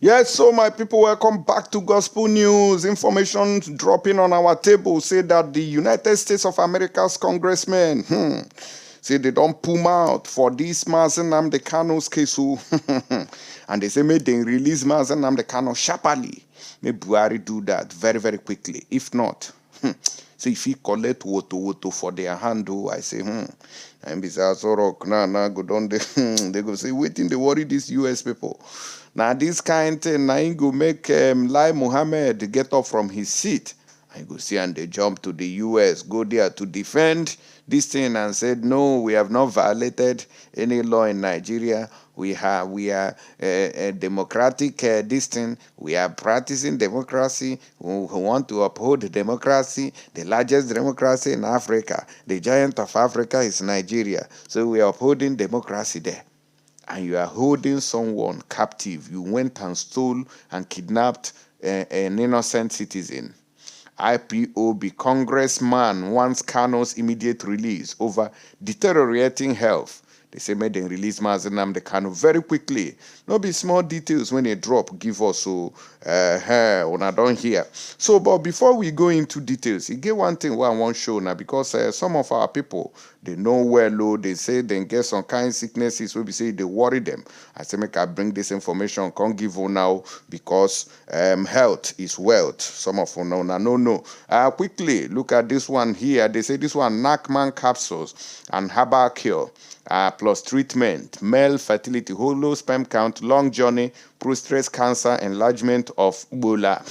Yes, so my people, welcome back to Gospel News. Information dropping on our table say that the United States of America's congressmen say they don't pull out for this Mazi Nnamdi Kanu's case. And they say may they release Mazi Nnamdi Kanu sharply. May Buhari do that very, very quickly. If not, so if he collect woto for their handle, I say, and besides, go down they go say, waiting, they worry these US people. Now, this kind thing, now he go make Lai Mohammed get up from his seat. I go see and they jump to the US, go there to defend this thing and said, no, we have not violated any law in Nigeria. We are a democratic this thing. We are practicing democracy. We want to uphold democracy, the largest democracy in Africa. The giant of Africa is Nigeria. So we are upholding democracy there. And you are holding someone captive. You went and stole and kidnapped an innocent citizen. IPOB congressman wants Kanu's immediate release over deteriorating health. They say may they release Mazi Nnamdi Kanu very quickly. No be small details when they drop, give us so when I don't hear. So, but before we go into details, you get one thing where I want to show now, because some of our people, they know well, they say they get some kind of sicknesses, we say they worry them. I say make I bring this information, can't give you now, because health is wealth. Some of you know, no. Quickly, look at this one here. They say this one, Nakman capsules and herbal cure. Plus treatment, male fertility, low sperm count, long journey, prostate cancer, enlargement of Bola.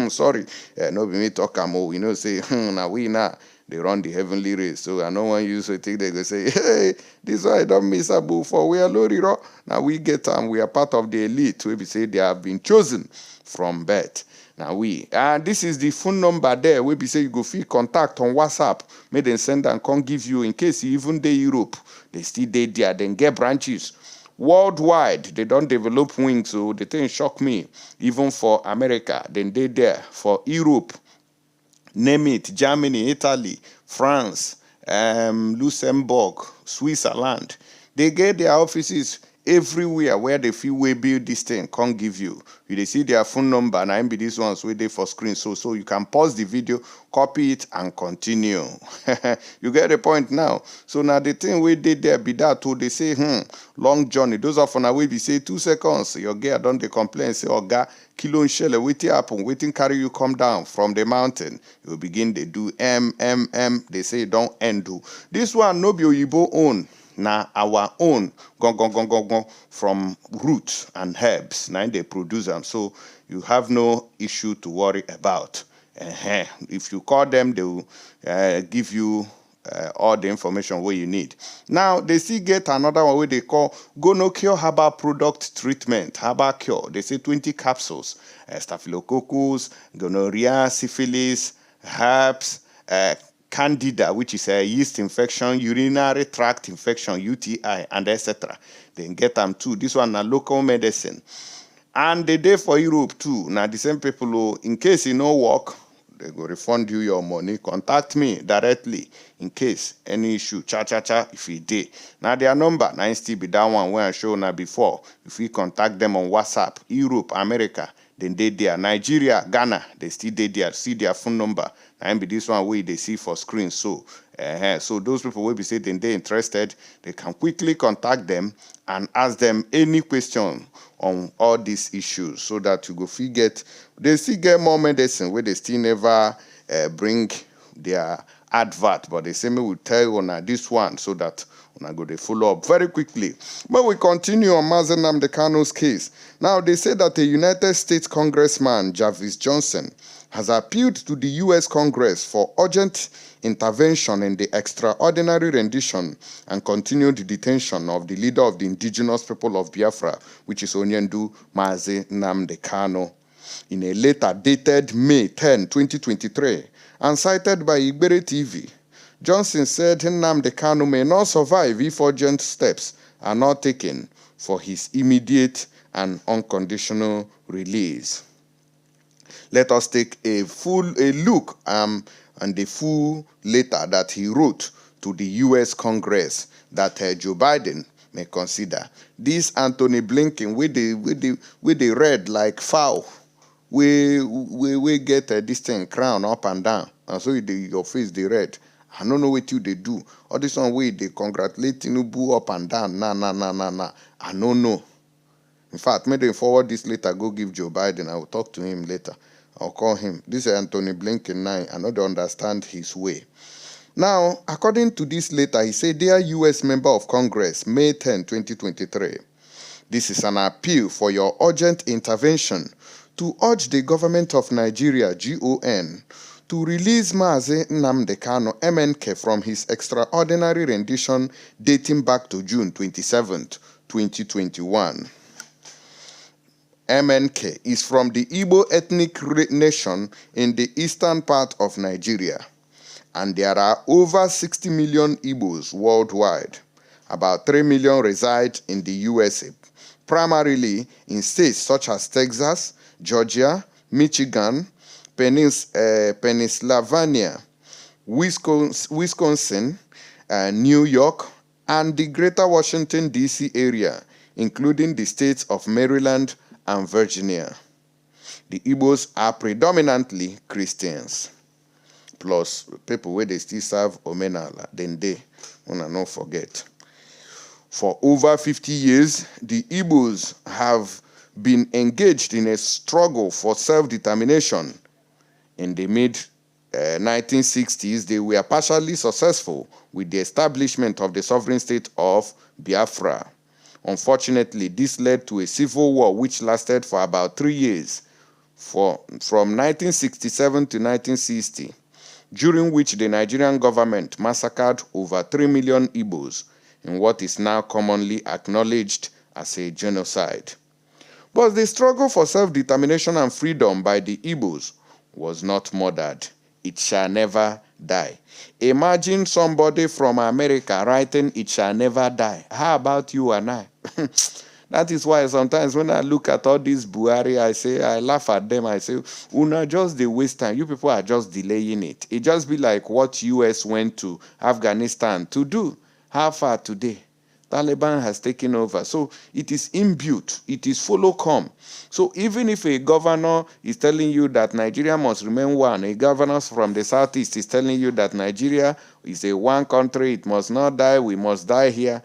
Sorry, no be me talk am. We know say now they run the heavenly race. So I know one use to take they go say, hey, this one I don't miss a boo for we are low. Now we get them, we are part of the elite. We say they have been chosen from birth. Now this is the phone number there. We be say you go feel contact on WhatsApp. May then send and come give you in case you even dey Europe. They still dey there. Then get branches worldwide. They don't develop wings, so the thing shock me. Even for America, then they there for Europe. Name it: Germany, Italy, France, Luxembourg, Switzerland. They get their offices everywhere where they feel we build this thing, can't give you. They see their phone number, and I be this ones where they for screen. So you can pause the video, copy it, and continue. You get the point now. So now the thing we did there be that too. They say, long journey. Those of una we be say 2 seconds. Your girl don't they complain, say, oh God, kilo shell, waiting happen, waiting carry you come down from the mountain. You begin they do They say don't end do. This one no be Oyibo own. Now our own gong from roots and herbs. Now they produce them, so you have no issue to worry about. If you call them, they will give you all the information where you need. Now they still get another one where they call Gonocure Herbal Product Treatment. Herbal Cure. They say 20 capsules. Staphylococcus, gonorrhea, syphilis, herpes, Candida, which is a yeast infection, urinary tract infection, UTI, and etc. Then get them too. This one a local medicine. And they day for Europe too. Now the same people who, in case you no work, they go refund you your money. Contact me directly in case any issue. If you did. Now their number, now still be that one where I showed now before. If you contact them on WhatsApp, Europe, America, then they there. Nigeria, Ghana, they still they there. See their phone number. And be this one way they see for screen. So those people will be saying they're interested, they can quickly contact them and ask them any question on all these issues, so that you go they still get more medicine where they still never bring their advert, but they say me will tell you on this one, so that when I go they follow up very quickly. But we continue on Mazi Nnamdi Kanu's case. Now they say that the United States Congressman Jarvis Johnson has appealed to the U.S. Congress for urgent intervention in the extraordinary rendition and continued detention of the leader of the indigenous people of Biafra, which is Onyendu Mazi Nnamdi Kanu. In a letter dated May 10, 2023, and cited by Igbere TV, Johnson said Nnamdi Kanu may not survive if urgent steps are not taken for his immediate and unconditional release. Let us take a look and the full letter that he wrote to the U.S. Congress that Joe Biden may consider. This Anthony Blinken, with the red like fowl, we get this thing crown up and down, and so your face the red. I don't know what they do. All this one way they congratulate Tinubu up and down. Nah. I don't know. In fact, maybe forward this later, go give Joe Biden. I will talk to him later. I'll call him. This is Anthony Blinken now. I don't understand his way. Now, according to this letter, he said, dear U.S. Member of Congress, May 10, 2023, this is an appeal for your urgent intervention to urge the government of Nigeria, GON, to release Mazi Nnamdi Kanu, MNK, from his extraordinary rendition dating back to June 27, 2021. MNK is from the Igbo ethnic nation in the eastern part of Nigeria, and there are over 60 million Igbos worldwide. About 3 million reside in the USA, primarily in states such as Texas, Georgia, Michigan, Pennsylvania, Wisconsin, New York, and the greater Washington, D.C. area, including the states of Maryland and Virginia. The Igbos are predominantly Christians, plus people where they still serve Omenala, then they wanna not forget. For over 50 years, the Igbos have been engaged in a struggle for self-determination. In the mid-1960s, they were partially successful with the establishment of the sovereign state of Biafra. Unfortunately, this led to a civil war which lasted for about 3 years, from 1967 to 1960, during which the Nigerian government massacred over 3 million Igbos in what is now commonly acknowledged as a genocide. But the struggle for self-determination and freedom by the Igbos was not murdered. It shall never die. Imagine somebody from America writing, it shall never die. How about you and I? That is why sometimes when I look at all these Buhari, I laugh at them. I say, Una just the waste time. You people are just delaying it. It just be like what US went to Afghanistan to do. How far today? Taliban has taken over. So it is imbued. It is follow come. So even if a governor is telling you that Nigeria must remain one, a governor from the southeast is telling you that Nigeria is a one country, it must not die, we must die here,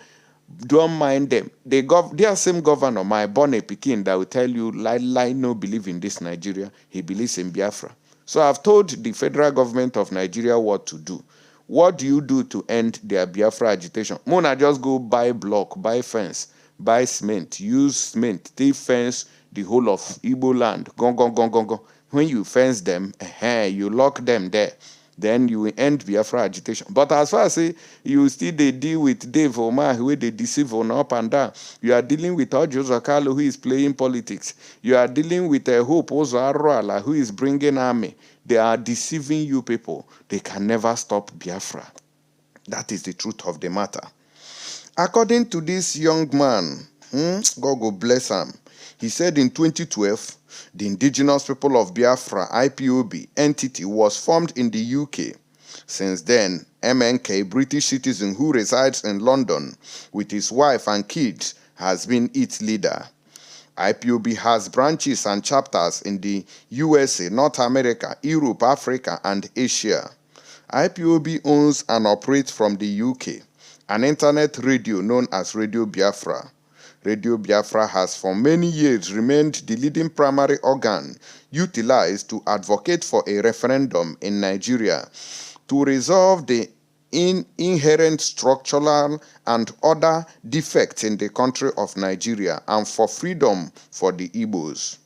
don't mind them. Their same governor, my born a Pekin, that will tell you, lie, no believe in this Nigeria. He believes in Biafra. So I've told the federal government of Nigeria what to do. What do you do to end their Biafra agitation? Mona just go buy block, buy fence, buy cement, use cement, they fence the whole of Igbo land. Go. When you fence them, you lock them there. Then you will end Biafra agitation. But as far as you still they deal with Dave Omar, who they deceive on up and down. You are dealing with Ojo Zakalo, who is playing politics. You are dealing with Hope Ozo Arroala, who is bringing army. They are deceiving you people. They can never stop Biafra. That is the truth of the matter. According to this young man, God go bless him, he said in 2012, the Indigenous People of Biafra, IPOB, entity was formed in the UK. Since then, MNK, British citizen who resides in London with his wife and kids, has been its leader. IPOB has branches and chapters in the USA, North America, Europe, Africa, and Asia. IPOB owns and operates from the UK an internet radio known as Radio Biafra. Radio Biafra has for many years remained the leading primary organ utilized to advocate for a referendum in Nigeria to resolve the inherent structural and other defects in the country of Nigeria and for freedom for the Igbos.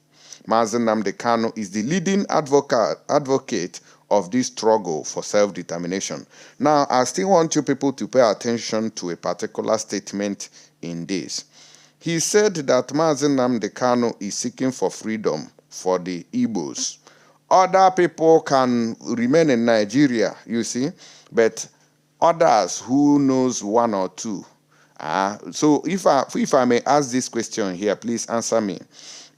Mazi Nnamdi Kanu is the leading advocate of this struggle for self-determination. Now, I still want you people to pay attention to a particular statement in this. He said that Mazi Nnamdi Kanu is seeking for freedom for the Igbos. Other people can remain in Nigeria, you see, but others who knows one or two. So if I may ask this question here, please answer me.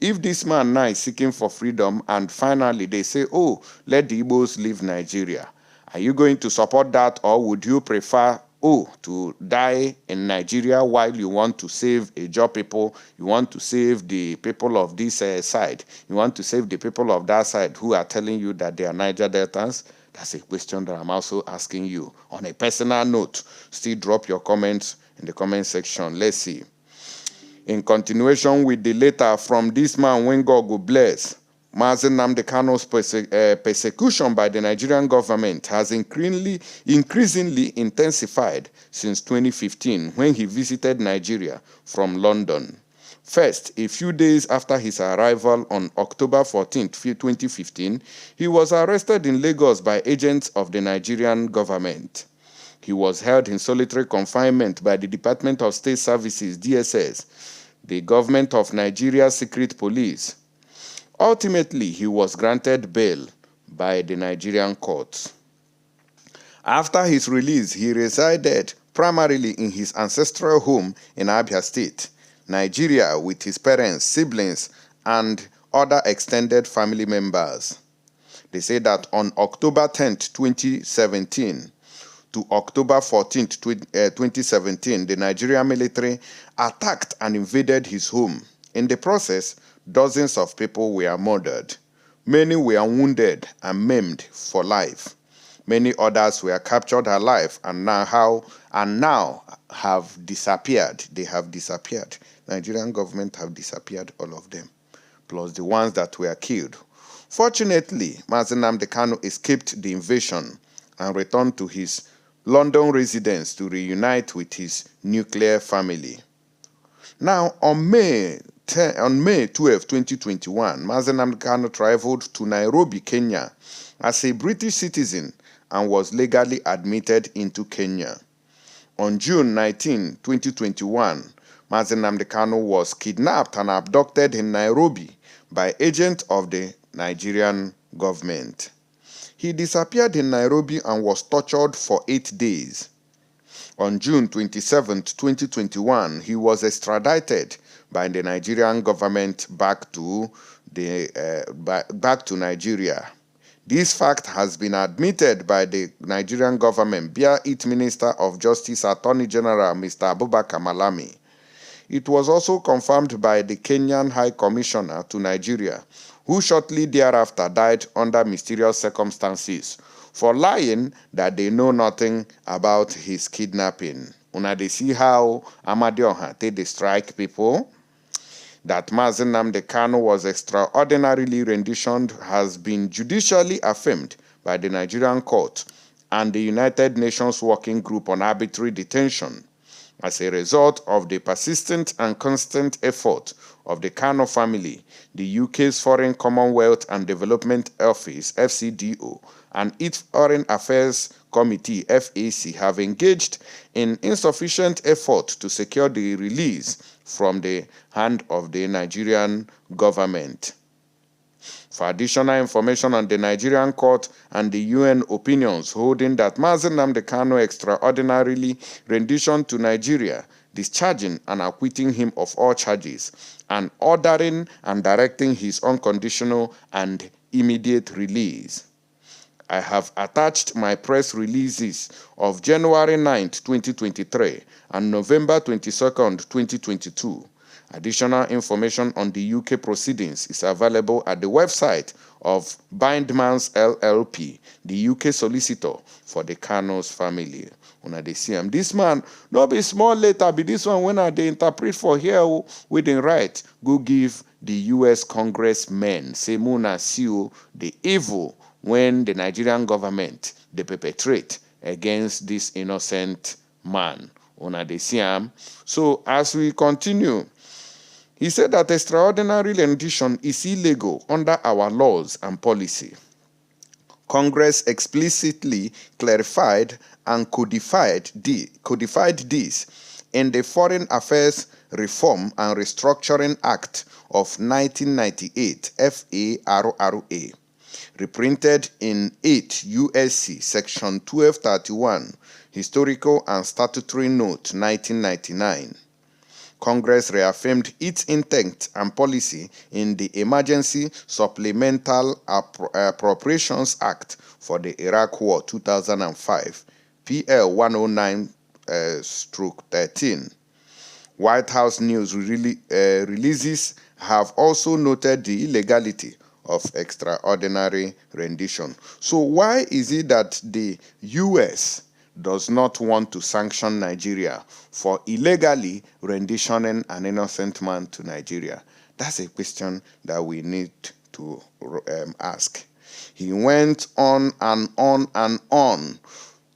If this man now is seeking for freedom and finally they say, oh, let the Igbos leave Nigeria, are you going to support that, or would you prefer to die in Nigeria while you want to save a job people, you want to save the people of this side, you want to save the people of that side who are telling you that they are Niger Deltans? That's a question that I'm also asking you. On a personal note, still drop your comments in the comment section. Let's see. In continuation with the letter from this man, when God will bless, Mazi Nnamdi Kanu's persecution by the Nigerian government has increasingly intensified since 2015 when he visited Nigeria from London. First, a few days after his arrival on October 14, 2015, he was arrested in Lagos by agents of the Nigerian government. He was held in solitary confinement by the Department of State Services, DSS, the government of Nigeria's secret police. Ultimately, he was granted bail by the Nigerian courts. After his release, he resided primarily in his ancestral home in Abia State, Nigeria, with his parents, siblings, and other extended family members. They say that on October 10, 2017 to October 14, 2017, the Nigerian military attacked and invaded his home. In the process, dozens of people were murdered. Many were wounded and maimed for life. Many others were captured alive and now have disappeared. They have disappeared. Nigerian government have disappeared, all of them, plus the ones that were killed. Fortunately, Mazi Nnamdi Kanu escaped the invasion and returned to his London residence to reunite with his nuclear family. Now, on May 12, 2021, Mazi Nnamdi Kanu traveled to Nairobi, Kenya, as a British citizen and was legally admitted into Kenya. On June 19, 2021, Mazi Nnamdi Kanu was kidnapped and abducted in Nairobi by agents of the Nigerian government. He disappeared in Nairobi and was tortured for 8 days. On June 27, 2021, he was extradited by the Nigerian government back to Nigeria. This fact has been admitted by the Nigerian government via its Minister of Justice, Attorney General, Mr. Abubakar Malami. It was also confirmed by the Kenyan High Commissioner to Nigeria, who shortly thereafter died under mysterious circumstances for lying that they know nothing about his kidnapping. Una dey see how Amadioha take dey strike people? That Mazi Nnamdi Kanu was extraordinarily renditioned has been judicially affirmed by the Nigerian court and the United Nations Working Group on Arbitrary Detention as a result of the persistent and constant effort of the Kanu family, the UK's Foreign Commonwealth and Development Office, FCDO, and its Foreign Affairs Committee, FAC, have engaged in insufficient effort to secure the release from the hand of the Nigerian government. For additional information on the Nigerian court and the UN opinions holding that Mazi Nnamdi Kanu extraordinarily rendition to Nigeria, discharging and acquitting him of all charges, and ordering and directing his unconditional and immediate release, I have attached my press releases of January 9, 2023 and November 22, 2022. Additional information on the UK proceedings is available at the website of Bindmans LLP, the UK solicitor for the Kanu's family. Una dey see am. This man, no be small letter, be this one when they interpret for here with the right, go give the US Congressmen, say Muna see the evil when the Nigerian government they perpetrate against this innocent man. Una dey see am. So as we continue, he said that extraordinary rendition is illegal under our laws and policy. Congress explicitly clarified and codified this in the Foreign Affairs Reform and Restructuring Act of 1998, FARRA, reprinted in 8 U.S.C. Section 1231, Historical and Statutory Note 1999. Congress reaffirmed its intent and policy in the Emergency Supplemental Appropriations Act for the Iraq War 2005, PL 109 13. White House news releases have also noted the illegality of extraordinary rendition. So why is it that the US does not want to sanction Nigeria for illegally renditioning an innocent man to Nigeria? That's a question that we need to ask. He went on and on and on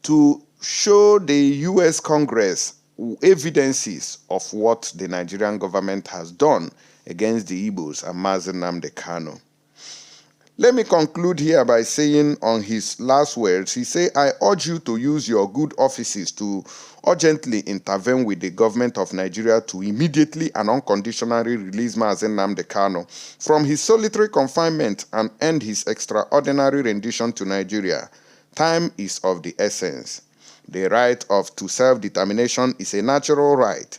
to show the US Congress evidences of what the Nigerian government has done against the Igbos and Mazi Nnamdi Kanu. Let me conclude here by saying on his last words, he said, I urge you to use your good offices to urgently intervene with the government of Nigeria to immediately and unconditionally release Mazi Nnamdi Kanu from his solitary confinement and end his extraordinary rendition to Nigeria. Time is of the essence. The right to self-determination is a natural right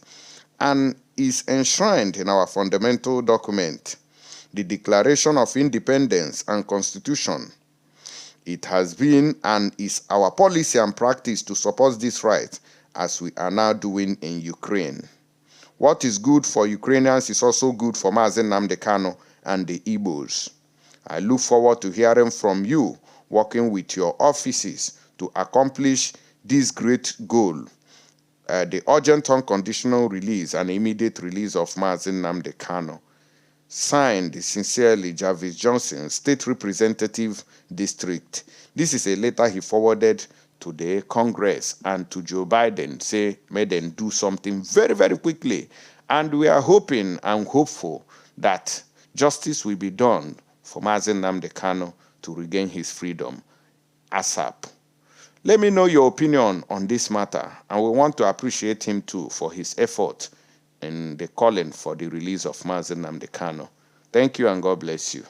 and is enshrined in our fundamental document, the Declaration of Independence and Constitution. It has been and is our policy and practice to support this right, as we are now doing in Ukraine. What is good for Ukrainians is also good for Mazi Nnamdi Kanu and the Igbos. I look forward to hearing from you, working with your offices to accomplish this great goal, the urgent unconditional release and immediate release of Mazi Nnamdi Kanu. Signed, sincerely, Jarvis Johnson, State Representative District. This is a letter he forwarded to the Congress and to Joe Biden, say, may them do something very, very quickly. And we are hoping and hopeful that justice will be done for Mazi Nnamdi Kanu to regain his freedom ASAP. Let me know your opinion on this matter, and we want to appreciate him too for his effort in the calling for the release of Mazi Nnamdi Kanu. Thank you and God bless you.